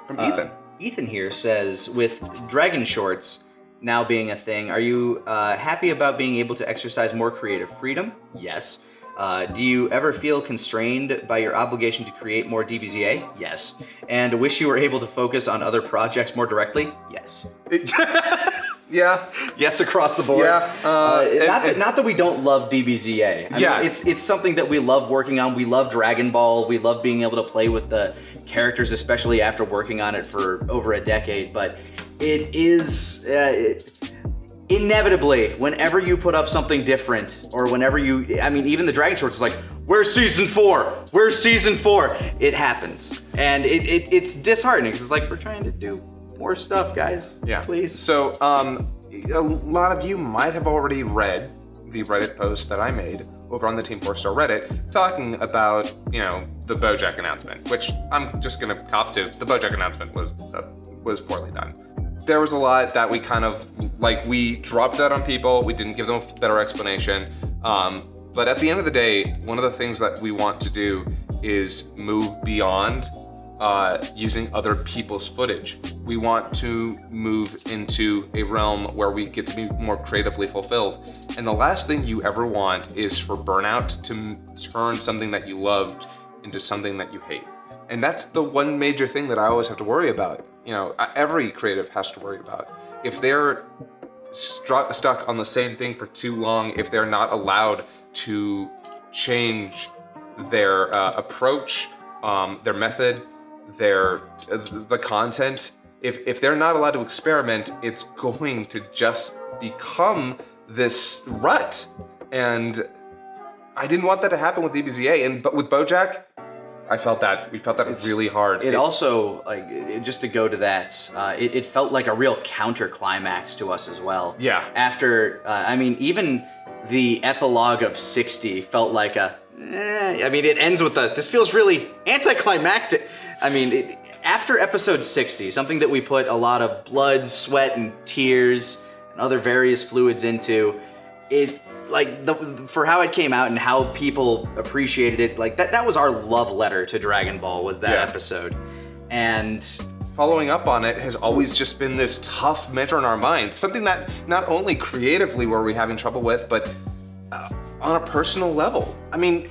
From Ethan. Ethan here says, with Dragon Shorts now being a thing, are you happy about being able to exercise more creative freedom? Yes. Do you ever feel constrained by your obligation to create more DBZA? Yes. And wish you were able to focus on other projects more directly? Yes. Yeah. Yes, across the board. Yeah. Not that we don't love DBZA. I mean, it's something that we love working on. We love Dragon Ball. We love being able to play with the characters, especially after working on it for over a decade. But it is inevitably, whenever you put up something different, or whenever even the Dragon Shorts is like, where's season 4? Where's season 4? It happens, and it's disheartening because it's like, we're trying to do more stuff, guys. Yeah. Please. So, a lot of you might have already read the Reddit post that I made over on the TeamFourStar Reddit talking about, the Bojack announcement, which I'm just gonna cop to. The Bojack announcement was poorly done. There was a lot that we kind of, we dropped that on people. We didn't give them a better explanation. But at the end of the day, one of the things that we want to do is move beyond using other people's footage. We want to move into a realm where we get to be more creatively fulfilled. And the last thing you ever want is for burnout to turn something that you loved into something that you hate. And that's the one major thing that I always have to worry about. Every creative has to worry about. If they're stuck on the same thing for too long, if they're not allowed to change their approach, their method, the content, if they're not allowed to experiment, it's going to just become this rut. And I didn't want that to happen with DBZA, but with Bojack, we felt that really hard. It also, just to go to that, it felt like a real counter climax to us as well. Yeah. After, even the epilogue of 60 felt like it ends with this feels really anticlimactic. After episode 60, something that we put a lot of blood, sweat, and tears and other various fluids into, it, for how it came out and how people appreciated it, that was our love letter to Dragon Ball, was that episode. And following up on it has always just been this tough measure in our minds, something that not only creatively were we having trouble with, but on a personal level.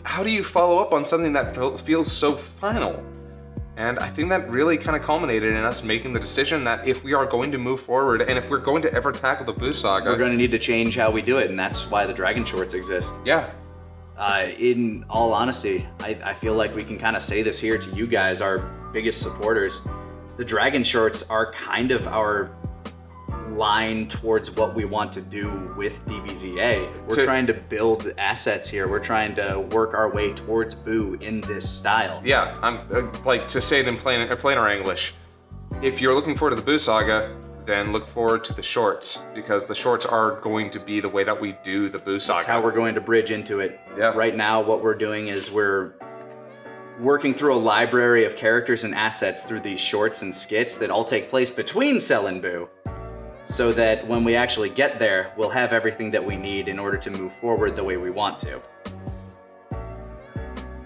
How do you follow up on something that feels so final? And I think that really kind of culminated in us making the decision that if we are going to move forward and if we're going to ever tackle the Buu Saga, we're going to need to change how we do it, and that's why the Dragon Shorts exist. Yeah. In all honesty, I feel like we can kind of say this here to you guys, our biggest supporters. The Dragon Shorts are kind of our line towards what we want to do with DBZA. We're trying to build assets here. We're trying to work our way towards Buu in this style. Yeah, I'm to say it in plainer English. If you're looking forward to the Buu Saga, then look forward to the shorts, because the shorts are going to be the way that we do the Buu Saga. That's how we're going to bridge into it. Yeah. Right now, what we're doing is we're working through a library of characters and assets through these shorts and skits that all take place between Cell and Buu, so that when we actually get there, we'll have everything that we need in order to move forward the way we want to.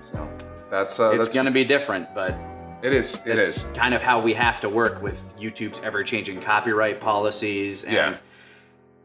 So that's going to be different, but it is. It's kind of how we have to work with YouTube's ever-changing copyright policies and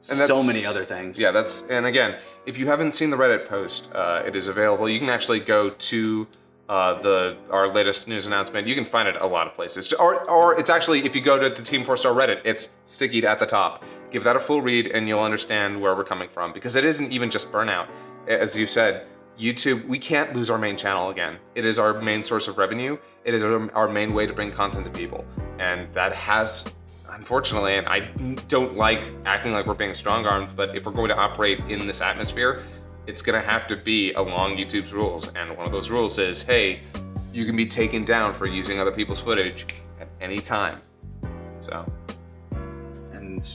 so many other things. Yeah, and again, if you haven't seen the Reddit post, it is available. You can actually go to our latest news announcement. You can find it a lot of places, or it's actually, if you go to the TeamFourStar Reddit, it's stickied at the top. Give that a full read and you'll understand where we're coming from, because it isn't even just burnout. As you said, YouTube, we can't lose our main channel again. It is our main source of revenue. It is our main way to bring content to people, and that has, unfortunately, and I don't like acting like we're being strong-armed, but if we're going to operate in this atmosphere, it's gonna have to be along YouTube's rules. And one of those rules is, hey, you can be taken down for using other people's footage at any time. So. And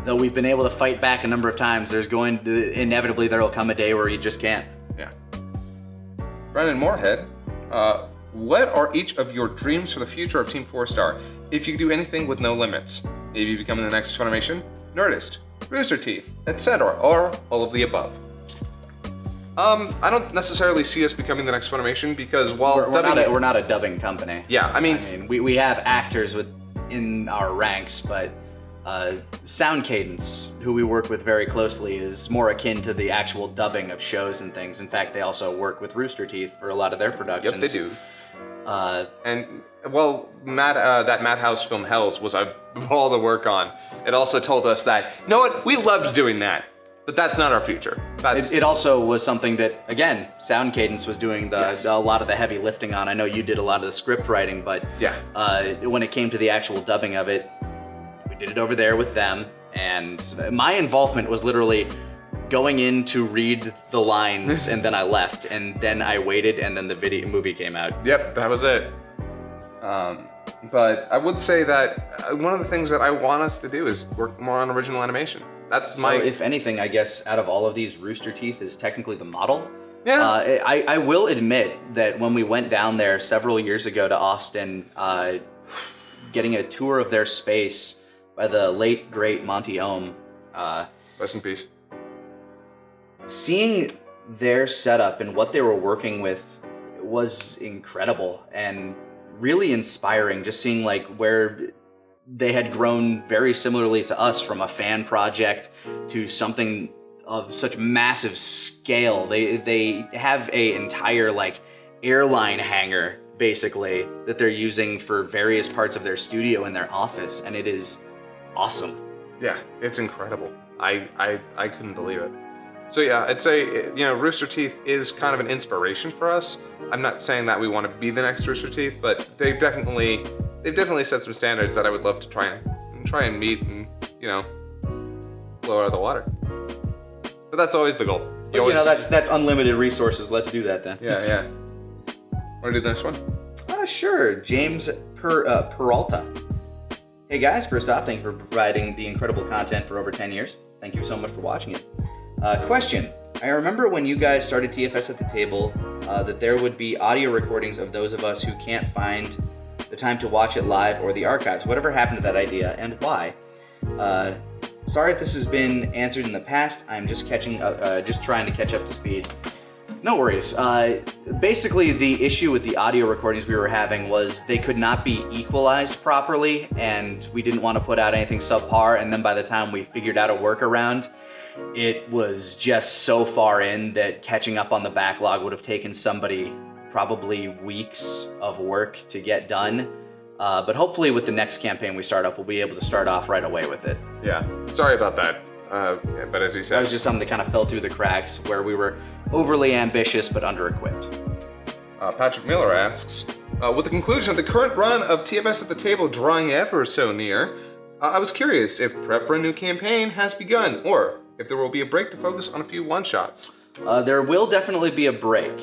though we've been able to fight back a number of times, inevitably there will come a day where you just can't. Yeah. Brendan Moorhead, what are each of your dreams for the future of TeamFourStar? If you could do anything with no limits, maybe becoming the next Funimation, Nerdist, Rooster Teeth, etc., or all of the above. I don't necessarily see us becoming the next Funimation because while we're not a dubbing company. Yeah, I mean we have actors in our ranks, but Sound Cadence, who we work with very closely, is more akin to the actual dubbing of shows and things. In fact, they also work with Rooster Teeth for a lot of their productions. Yep, they do. And well, that Madhouse film Hells was a ball to work on. It also told us that, you know what, we loved doing that, but that's not our future. It also was something that, again, Sound Cadence was doing a lot of the heavy lifting on. I know you did a lot of the script writing, but when it came to the actual dubbing of it, we did it over there with them, and my involvement was literally going in to read the lines, and then I left, and then I waited, and then the movie came out. Yep, that was it. But I would say that one of the things that I want us to do is work more on original animation. So if anything, I guess out of all of these, Rooster Teeth is technically the model. Yeah. I will admit that when we went down there several years ago to Austin, getting a tour of their space by the late, great Monty Ohm. Rest in peace. Seeing their setup and what they were working with was incredible and really inspiring. Just seeing like where they had grown very similarly to us from a fan project to something of such massive scale. They have a entire like airline hangar basically that they're using for various parts of their studio in their office, and it is awesome. Yeah, it's incredible. I couldn't believe it. So yeah, I'd say, Rooster Teeth is kind of an inspiration for us. I'm not saying that we want to be the next Rooster Teeth, but they've definitely set some standards that I would love to try and meet and, blow out of the water. But that's always the goal. That's unlimited resources. Let's do that then. Yeah. Want to do the next one? Sure. James Peralta. Hey guys, first off, thank you for providing the incredible content for over 10 years. Thank you so much for watching it. Question. I remember when you guys started TFS at the table that there would be audio recordings of those of us who can't find the time to watch it live or the archives. Whatever happened to that idea and why? Sorry if this has been answered in the past. I'm just trying to catch up to speed. No worries. Basically, the issue with the audio recordings we were having was they could not be equalized properly, and we didn't want to put out anything subpar, and then by the time we figured out a workaround, it was just so far in that catching up on the backlog would have taken somebody probably weeks of work to get done. But hopefully with the next campaign we start up, we'll be able to start off right away with it. Yeah, sorry about that. But as you said, that was just something that kind of fell through the cracks where we were overly ambitious but under-equipped. Patrick Miller asks, with the conclusion of the current run of TFS at the Table drawing ever so near, I was curious if prep for a new campaign has begun, or if there will be a break to focus on a few one-shots. There will definitely be a break.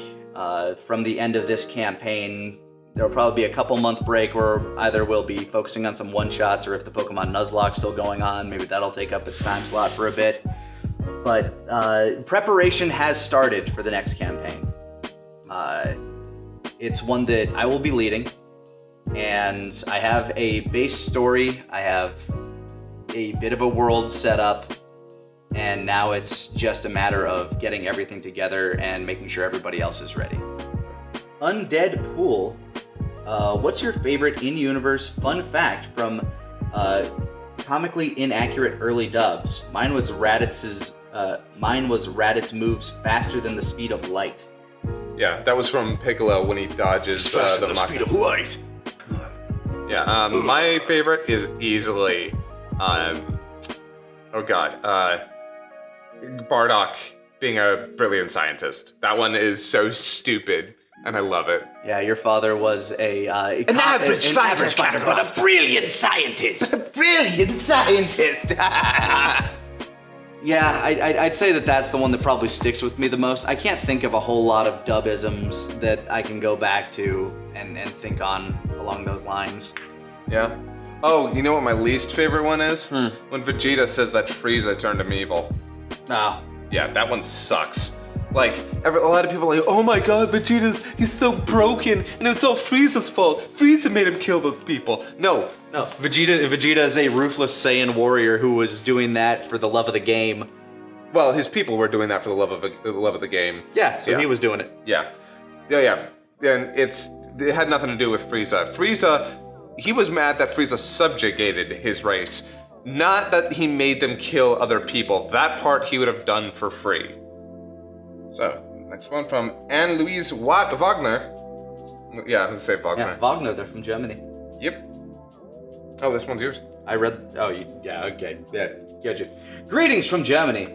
From the end of this campaign, there will probably be a couple-month break where either we'll be focusing on some one-shots, or if the Pokemon Nuzlocke's still going on, maybe that'll take up its time slot for a bit. But preparation has started for the next campaign. It's one that I will be leading, and I have a base story, I have a bit of a world set up, and now it's just a matter of getting everything together and making sure everybody else is ready. Undead Pool, what's your favorite in-universe fun fact from comically inaccurate early dubs? Mine was Raditz moves faster than the speed of light. Yeah, that was from Piccolo when he dodges the speed of light. Yeah, my favorite is easily, Bardock being a brilliant scientist. That one is so stupid, and I love it. Yeah, your father was an average fighter, but a brilliant scientist. A brilliant scientist. Yeah, I'd say that that's the one that probably sticks with me the most. I can't think of a whole lot of dubisms that I can go back to and think on along those lines. Yeah. Oh, you know what my least favorite one is? When Vegeta says that Frieza turned him evil. Oh. Yeah, that one sucks. Like, a lot of people are like, oh my god, Vegeta, he's so broken, and it's all Frieza's fault. Frieza made him kill those people. No. Vegeta is a ruthless Saiyan warrior who was doing that for the love of the game. Well, his people were doing that for the love of the game. Yeah, so he was doing it. Yeah. And it had nothing to do with Frieza. He was mad that Frieza subjugated his race, not that he made them kill other people. That part he would have done for free. So, next one from Anne-Louise Wagner. Yeah, I'm gonna say Wagner. Yeah, Wagner, they're from Germany. Yep. Oh, this one's yours. Okay. Yeah, get you. Greetings from Germany.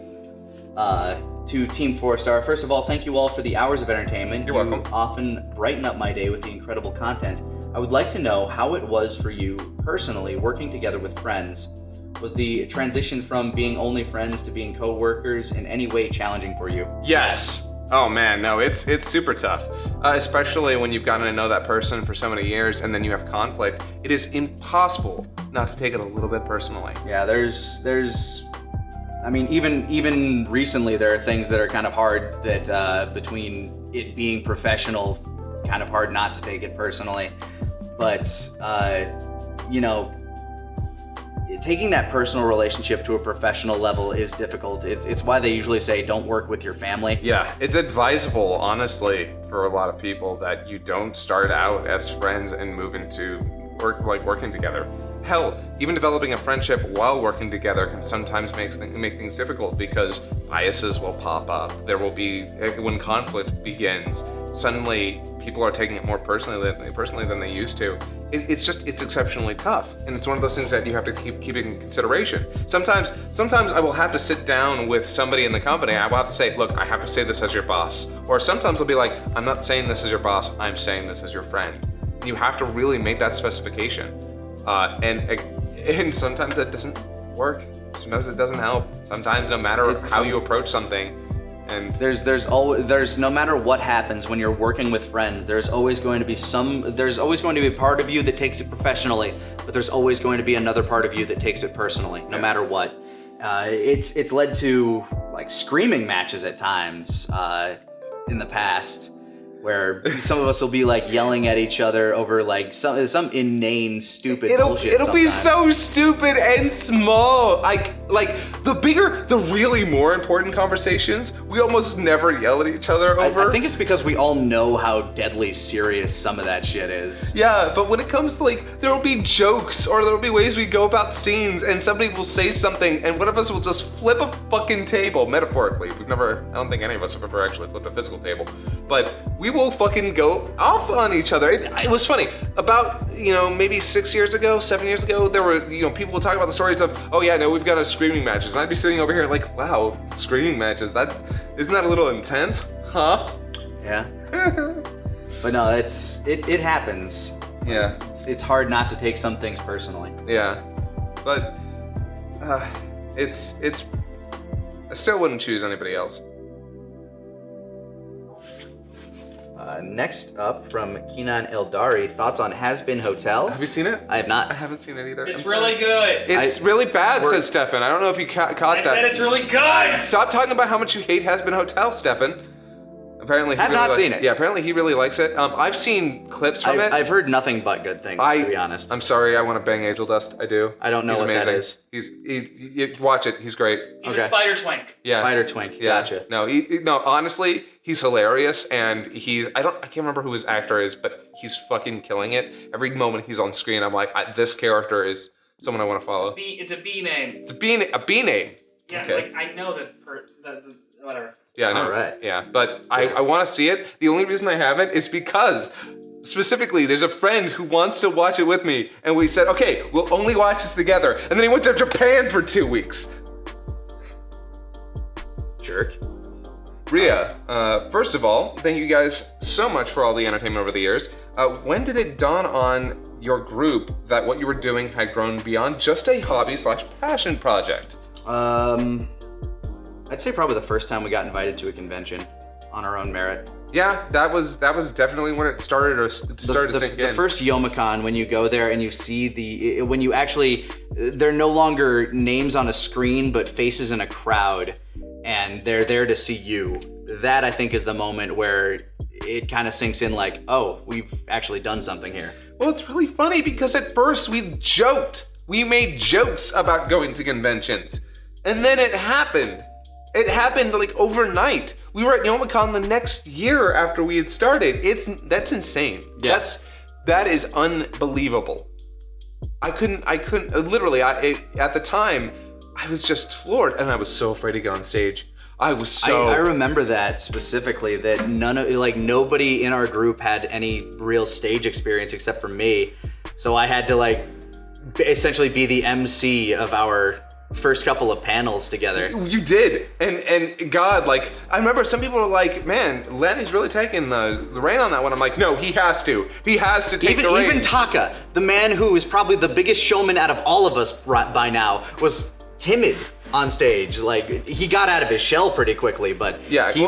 To TeamFourStar. First of all, thank you all for the hours of entertainment. You're welcome. You often brighten up my day with the incredible content. I would like to know how it was for you personally working together with friends. Was the transition from being only friends to being co-workers in any way challenging for you? Yes. Oh man, no, it's super tough. Especially when you've gotten to know that person for so many years and then you have conflict. It is impossible not to take it a little bit personally. Yeah, I mean, even recently there are things that are kind of hard that between it being professional, kind of hard not to take it personally. But, taking that personal relationship to a professional level is difficult. It's why they usually say don't work with your family. Yeah, it's advisable, honestly, for a lot of people that you don't start out as friends and move into working together. Hell, even developing a friendship while working together can sometimes make things difficult because biases will pop up. There will be, when conflict begins, suddenly people are taking it more personally than they used to. It's exceptionally tough. And it's one of those things that you have to keep in consideration. Sometimes I will have to sit down with somebody in the company. I will have to say, look, I have to say this as your boss. Or sometimes I'll be like, I'm not saying this as your boss, I'm saying this as your friend. And you have to really make that specification. And sometimes that doesn't work. Sometimes it doesnn't help. Sometimes no matter how you approach something, and there's no matter what happens when you're working with friends, there's always going to be a part of you that takes it professionally, but there's always going to be another part of you that takes it personally, no matter what. It's led to like screaming matches at times in the past, where some of us will be like yelling at each other over like some inane, stupid bullshit. It'll be so stupid and small. Like the really more important conversations, we almost never yell at each other over. I think it's because we all know how deadly serious some of that shit is. Yeah, but when it comes to like, there will be jokes or there will be ways we go about scenes and somebody will say something and one of us will just flip a fucking table, metaphorically. I don't think any of us have ever actually flipped a physical table, but we will fucking go off on each other. It was funny. About, maybe 7 years ago, there were, people would talk about the stories of, oh yeah, no, we've got a screaming matches. And I'd be sitting over here like, wow, screaming matches. Isn't that a little intense? Huh? Yeah. But no, it happens. Yeah. It's hard not to take some things personally. Yeah. But I still wouldn't choose anybody else. Next up from Kenan Eldari, thoughts on Has Been Hotel? Have you seen it? I have not. I haven't seen it either. It's really good. It's really bad, says Stefan. I don't know if you caught that. I said it's really good. Stop talking about how much you hate Has Been Hotel, Stefan. Apparently, I've not seen it. Yeah, apparently he really likes it. I've seen clips from it. I've heard nothing but good things, to be honest. I'm sorry, I want to bang Angel Dust. I do. I don't know what amazing. that is. You watch it. He's great. He's a spider twink. Yeah. Spider twink. Yeah. Gotcha. No, honestly, he's hilarious, and I can't remember who his actor is, but he's fucking killing it. Every moment he's on screen, I'm like, this character is someone I want to follow. It's a B name. It's a B name. Yeah, okay. I know the whatever. Yeah, I know. All right. Yeah, but I want to see it. The only reason I haven't is because, specifically, there's a friend who wants to watch it with me, and we said, okay, we'll only watch this together. And then he went to Japan for 2 weeks. Jerk. Ria, first of all, thank you guys so much for all the entertainment over the years. When did it dawn on your group that what you were doing had grown beyond just a hobby/passion project? I'd say probably the first time we got invited to a convention on our own merit. Yeah, that was definitely when it started to sink in. The first Youmacon, when you go there and you see when you actually, they're no longer names on a screen, but faces in a crowd, and they're there to see you. That, I think, is the moment where it kind of sinks in like, oh, we've actually done something here. Well, it's really funny because at first we joked. We made jokes about going to conventions. And then it happened. It happened like overnight. We were at Youmacon the next year after we had started. That's insane. Yeah. That is unbelievable. I couldn't literally, at the time, I was just floored and I was so afraid to get on stage. I remember that specifically, that nobody in our group had any real stage experience except for me. So I had to essentially be the MC of our first couple of panels together. You did, and God, I remember some people were like, "Man, Lanny's really taking the reign on that one." I'm like, "No, he has to. He has to take the reins." Even Taka, the man who is probably the biggest showman out of all of us by now, was timid on stage. He got out of his shell pretty quickly, but yeah, he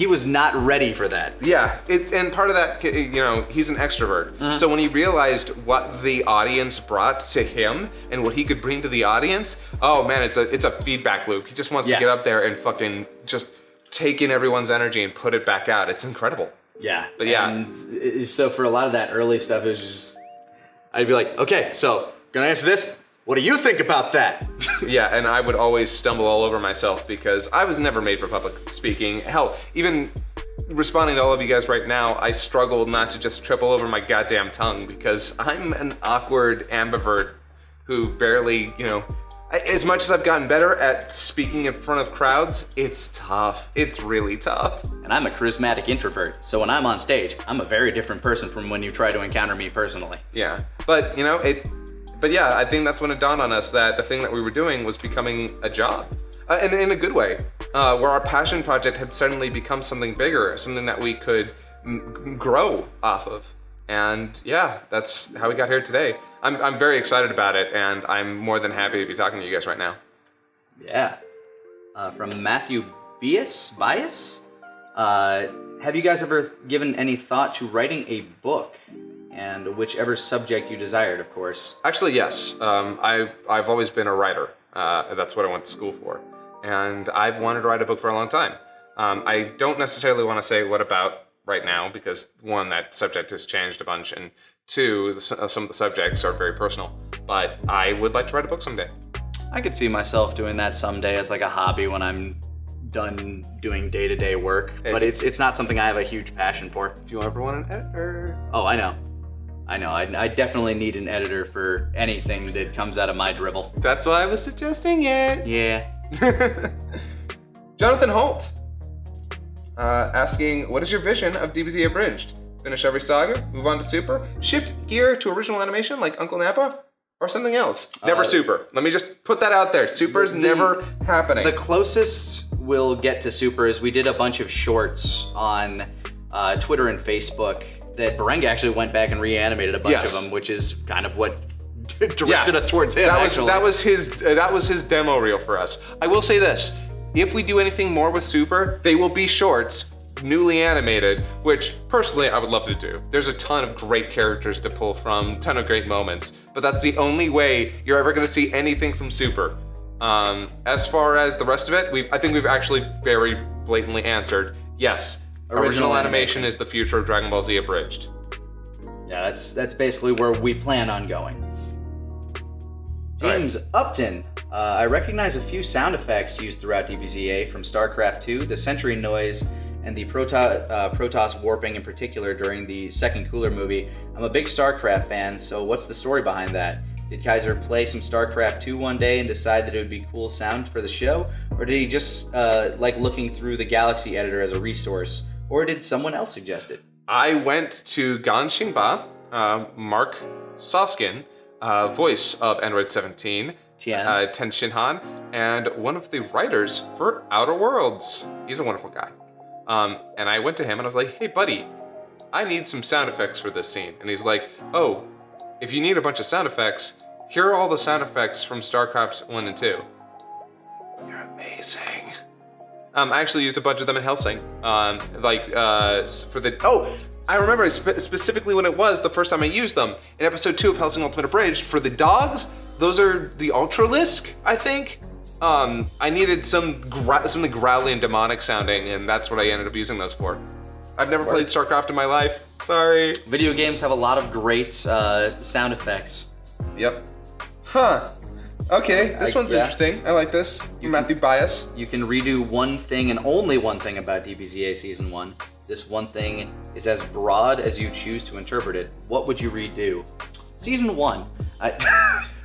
was not ready for that. Yeah, and part of that, he's an extrovert. So when he realized what the audience brought to him and what he could bring to the audience, oh man, it's a feedback loop. He just wants to get up there and fucking just take in everyone's energy and put it back out. It's incredible. Yeah, but yeah. And so for a lot of that early stuff, it was just, I'd be like, okay, so gonna answer this. What do you think about that? Yeah, and I would always stumble all over myself because I was never made for public speaking. Hell, even responding to all of you guys right now, I struggle not to just triple over my goddamn tongue because I'm an awkward ambivert who barely, as much as I've gotten better at speaking in front of crowds, it's tough. It's really tough. And I'm a charismatic introvert, so when I'm on stage, I'm a very different person from when you try to encounter me personally. Yeah, but But yeah, I think that's when it dawned on us that the thing that we were doing was becoming a job. And in a good way, where our passion project had suddenly become something bigger, something that we could grow off of. And yeah, that's how we got here today. I'm very excited about it, and I'm more than happy to be talking to you guys right now. Yeah. From Matthew Bias? Have you guys ever given any thought to writing a book? And whichever subject you desired, of course. Actually, yes. I've always been a writer. That's what I went to school for. And I've wanted to write a book for a long time. I don't necessarily want to say what about right now, because one, that subject has changed a bunch, and two, some of the subjects are very personal. But I would like to write a book someday. I could see myself doing that someday as a hobby when I'm done doing day-to-day work. But it's not something I have a huge passion for. If you ever want an editor. Oh, I know. I definitely need an editor for anything that comes out of my dribble. That's why I was suggesting it. Yeah. Jonathan Holt asking, what is your vision of DBZ Abridged? Finish every saga, move on to Super, shift gear to original animation like Uncle Nappa, or something else? Never Super. Let me just put that out there. Super is never happening. The closest we'll get to Super is we did a bunch of shorts on Twitter and Facebook that Berenga actually went back and reanimated a bunch of them, which is kind of what directed us towards him. That was his demo reel for us. I will say this: if we do anything more with Super, they will be shorts, newly animated, which personally I would love to do. There's a ton of great characters to pull from, ton of great moments, but that's the only way you're ever going to see anything from Super. As far as the rest of it, I think we've actually very blatantly answered yes. Original animation is the future of Dragon Ball Z Abridged. Yeah, that's basically where we plan on going. James Upton, I recognize a few sound effects used throughout DBZA from StarCraft 2, the Sentry noise, and the Protoss warping in particular during the second Cooler movie. I'm a big StarCraft fan, so what's the story behind that? Did Kaiser play some StarCraft 2 one day and decide that it would be cool sound for the show? Or did he just like looking through the Galaxy editor as a resource? Or did someone else suggest it? I went to Gan Xingba, Mark Soskin, voice of Android 17, Ten Shinhan, and one of the writers for Outer Worlds. He's a wonderful guy. And I went to him and I was like, hey buddy, I need some sound effects for this scene. And he's like, oh, if you need a bunch of sound effects, here are all the sound effects from StarCraft 1 and 2. You're amazing. I actually used a bunch of them in Hellsing. For the... Oh, I remember specifically when it was the first time I used them. In episode 2 of Hellsing Ultimate Abridged, for the dogs, those are the Ultralisk, I think. I needed something growly and demonic sounding, and that's what I ended up using those for. I've never played StarCraft in my life. Sorry. Video games have a lot of great sound effects. Yep. Huh. Okay, this one's interesting. I like this. Matthew Bias. You can redo one thing and only one thing about DBZA Season 1. This one thing is as broad as you choose to interpret it. What would you redo? Season 1.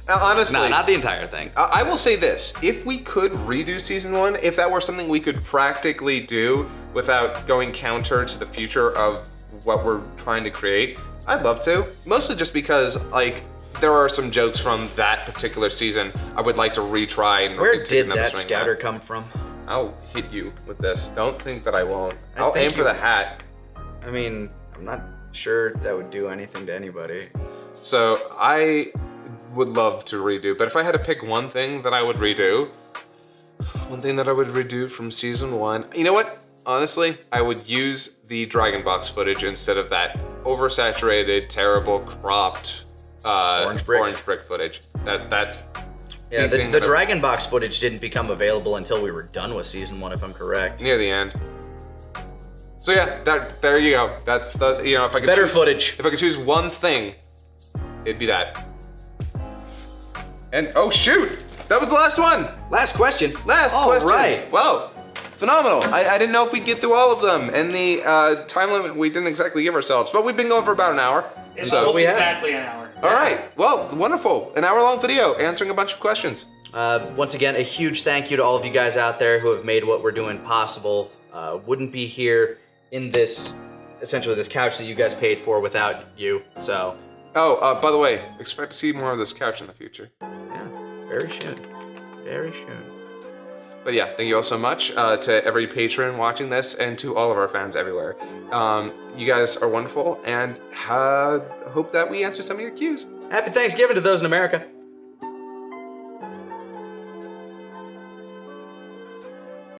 Honestly. No, not the entire thing. I will say this. If we could redo Season 1, if that were something we could practically do without going counter to the future of what we're trying to create, I'd love to. Mostly just because, like, there are some jokes from that particular season I would like to retry. And where did that scouter come from? I'll hit you with this. Don't think that I won't. I'll aim for the hat. I mean, I'm not sure that would do anything to anybody. So I would love to redo, but if I had to pick one thing that I would redo, from Season 1, you know what? Honestly, I would use the Dragon Box footage instead of that oversaturated, terrible, cropped orange brick footage. That's the Dragon Box footage didn't become available until we were done with Season 1, if I'm correct. Near the end. So yeah, there you go. That's the, if I could footage. If I could choose one thing, it'd be that. And oh shoot, that was the last one. Last question. Last question. Right. Wow. Phenomenal. I didn't know if we'd get through all of them, and the time limit we didn't exactly give ourselves, but we've been going for about an hour. It's almost exactly an hour. All right. Well, wonderful. An hour-long video answering a bunch of questions. Once again, a huge thank you to all of you guys out there who have made what we're doing possible. Wouldn't be here in this, essentially this couch that you guys paid for without you, so. Oh, by the way, expect to see more of this couch in the future. Yeah, very soon. Very soon. But yeah, thank you all so much to every patron watching this and to all of our fans everywhere. You guys are wonderful, and hope that we answer some of your cues. Happy Thanksgiving to those in America.